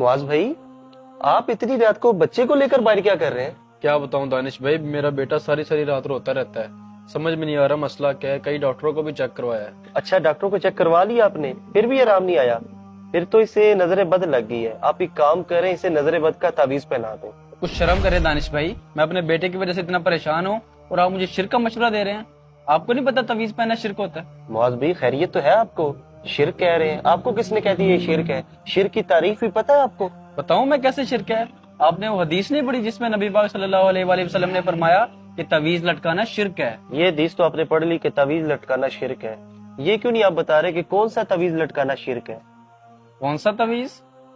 मुआज भाई, आप इतनी रात को बच्चे को लेकर बाहर क्या कर रहे हैं? क्या बताऊं दानिश भाई, मेरा बेटा सारी सारी रात रोता रहता है। समझ में नहीं आ रहा मसला क्या है। कई डॉक्टरों को भी चेक करवाया है। अच्छा, डॉक्टरों को चेक करवा लिया आपने, फिर भी आराम नहीं आया? फिर तो इसे नजर बद लग गई है। आप एक काम करें, इसे नजर बद का तावीज पहना दें। कुछ शर्म करे दानिश भाई, मैं अपने बेटे की वजह से इतना परेशान हूँ और आप मुझे शिर्क का मशवरा दे रहे हैं। आपको नहीं पता तवीज पहनना शिर्क होता है? मुआज भाई, खैरियत तो है आपको? शिर्क कह रहे हैं? आपको किसने कह दिया ये शिर्क है? शिर्क की तारीफ भी पता है आपको? बताऊं मैं कैसे शिर्क है? आपने वो हदीस नहीं पढ़ी जिसमें नबी पाक सल्लल्लाहु अलैहि वसल्लम ने फरमाया कि तवीज लटकाना शिर्क है? ये हदीस तो आपने पढ़ ली कि तवीज लटकाना शिर्क है। ये क्यों नहीं आप बता रहे कि कौन सा तवीज लटकाना शिर्क है? कौन सा तवीज?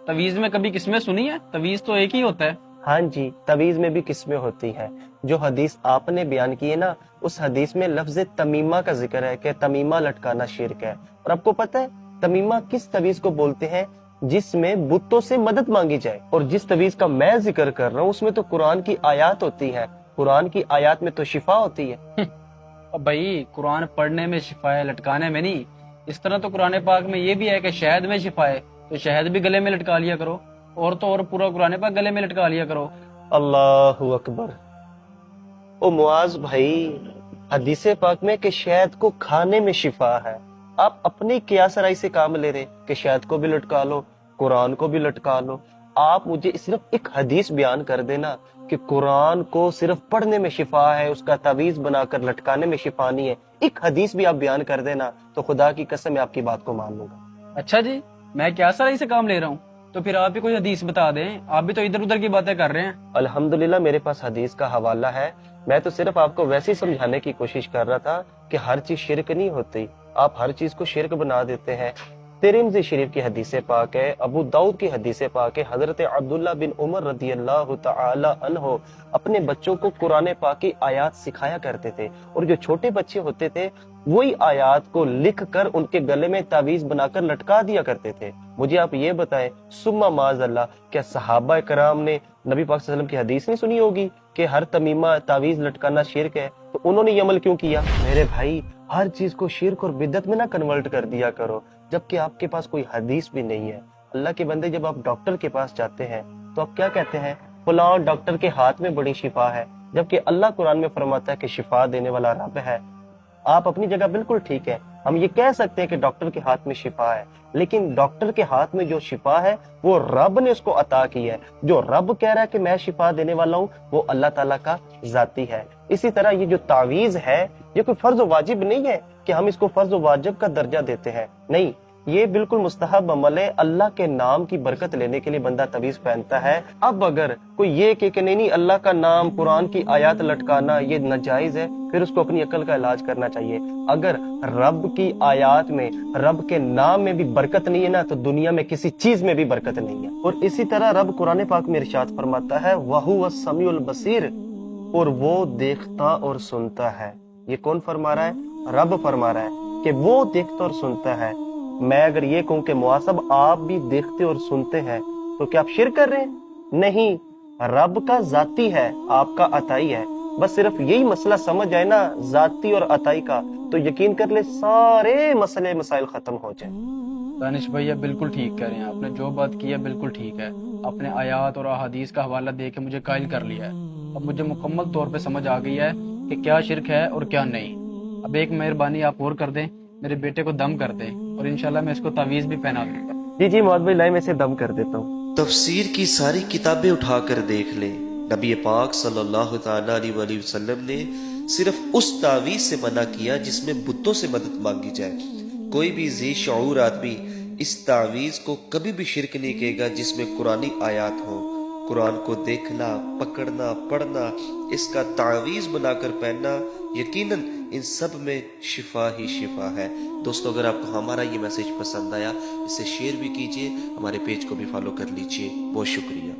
तवीज में कभी किस्में सुनी है? तवीज तो एक ही होता है। हाँ जी, तवीज में भी किस्में होती हैं। जो हदीस आपने बयान की है ना, उस हदीस में लफ्ज तमीमा का जिक्र है कि तमीमा लटकाना शिर्क है। और आपको पता है तमीमा किस तवीज को बोलते हैं? जिसमें बुतों से मदद मांगी जाए। और जिस तवीज का मैं जिक्र कर रहा हूँ उसमें तो कुरान की आयत होती है। कुरान की आयत में तो शिफा होती है। अब भाई, कुरान पढ़ने में शिफा है, लटकाने में नहीं। इस तरह तो कुरान पाक में ये भी है कि शहद में शिफा है, तो शहद भी गले में लटका लिया करो। और तो और पूरा कुरान पाक गले में लटका लिया करो। अल्लाहु अकबर। ओ मुआज भाई, हदीस पाक में कि शहद को खाने में शिफा है। आप अपनी कियासराई से काम ले रहे कि शहद को भी लटका लो, कुरान को भी लटका लो। आप मुझे सिर्फ एक हदीस बयान कर देना कि कुरान को सिर्फ पढ़ने में शिफा है, उसका तावीज बनाकर लटकाने में शिफा नहीं है। एक हदीस भी आप बयान कर देना तो खुदा की कसम मैं आपकी बात को मान लूंगा। अच्छा जी, मैं क्या सराई से काम ले रहा हूँ? तो फिर आप ही कोई हदीस बता दें। आप भी तो इधर उधर की बातें कर रहे हैं। अल्हम्दुलिल्लाह मेरे पास हदीस का हवाला है। मैं तो सिर्फ आपको वैसे ही समझाने की कोशिश कर रहा था कि हर चीज शिरक नहीं होती। आप हर चीज को शिरक बना देते हैं। तिरमिज़ी शरीफ की हदीस पाक है, अबू दाऊद की हदीस पाक है। हजरत अब्दुल्ला बिन उमर रदियल्लाहु तआला अन्हो अपने बच्चों को कुरान पाक की आयत सिखाया करते थे। और जो छोटे बच्चे होते थे वही आयत को लिख कर उनके गले में तावीज बनाकर लटका दिया करते थे। मुझे आप ये बताएं, सुम्मा माज़अल्लाह, क्या सहाबा कराम ने नबी पाक सल्लल्लाहु अलैहि वसल्लम की हदीस नहीं सुनी होगी कि हर तमीमा तावीज लटकाना शिरक है? तो उन्होंने ये अमल क्यों किया? मेरे भाई, हर चीज को शिरक और बिदअत में ना कन्वर्ट कर दिया करो, जबकि आपके पास कोई हदीस भी नहीं है। अल्लाह के बंदे, जब आप डॉक्टर के पास जाते हैं तो आप क्या कहते हैं? फलां डॉक्टर के हाथ में बड़ी शिफा है, जबकि अल्लाह कुरान में फरमाता है कि शिफा देने वाला रब है। आप अपनी जगह बिल्कुल ठीक है, हम ये कह सकते हैं कि डॉक्टर के हाथ में शिफा है, लेकिन डॉक्टर के हाथ में जो शिफा है वो रब ने उसको अता की है। जो रब कह रहा है कि मैं शिफा देने वाला हूँ, वो अल्लाह ताला का जाती है। इसी तरह ये जो तावीज है, ये कोई फर्ज वाजिब नहीं है कि हम इसको फर्ज वाजिब का दर्जा देते हैं। नहीं, ये बिल्कुल मुस्तहब अमल है। अल्लाह के नाम की बरकत लेने के लिए बंदा तवीज पहनता है। अब अगर कोई ये कि नहीं अल्लाह का नाम, कुरान की आयत लटकाना ये नाजायज है, फिर उसको अपनी अकल का इलाज करना चाहिए। अगर रब की आयत में, रब के नाम में भी बरकत नहीं है ना, तो दुनिया में किसी चीज में भी बरकत नहीं है। और इसी तरह रब कुरान पाक में इरशाद फरमाता है, वहुव समीउल बसीर, और वो देखता और सुनता है। ये कौन फरमा रहा है? रब फरमा रहा है कि वो देखता और सुनता है। मैं अगर ये कहूं कि मुआसब आप भी देखते और सुनते हैं, तो क्या आप शिरक कर रहे हैं? नहीं, रब का जाती है, आपका अताई है। बस सिर्फ यही मसला समझ आए ना, जाती और अताई का, तो यकीन कर ले सारे मसले मसाइल खत्म हो जाए। दानिश भैया बिल्कुल ठीक कह रहे हैं। आपने जो बात की है बिल्कुल ठीक है। आपने आयात और अहादीस का हवाला दे के मुझे कायल कर लिया है। अब मुझे मुकम्मल तौर पे समझ आ गई है कि क्या शिरक है और क्या नहीं। अब एक मेहरबानी आप और कर दें, मेरे बेटे को दम कर दें और इंशाल्लाह मैं इसको तावीज़ भी पहना दूंगा। जी जी मौद भाई, लाई मैं इसे दम कर देता हूँ। तफसीर की सारी किताबें उठाकर देख लें, नबी पाक सल्लल्लाहु ताला अलैहि वसल्लम ने सिर्फ उस तावीज से मना किया जिसमें बुतों से मदद मांगी जाए। कोई भी जी शऊर आदमी इस तावीज को कभी भी शिरक नहीं कहेगा जिसमें कुरानी आयात हो। कुरान को देखना, पकड़ना, पढ़ना, इसका तावीज बनाकर पहनना, यकीनन इन सब में शिफा ही शिफा है। दोस्तों, अगर आपको हमारा ये मैसेज पसंद आया, इसे शेयर भी कीजिए, हमारे पेज को भी फॉलो कर लीजिए। बहुत शुक्रिया।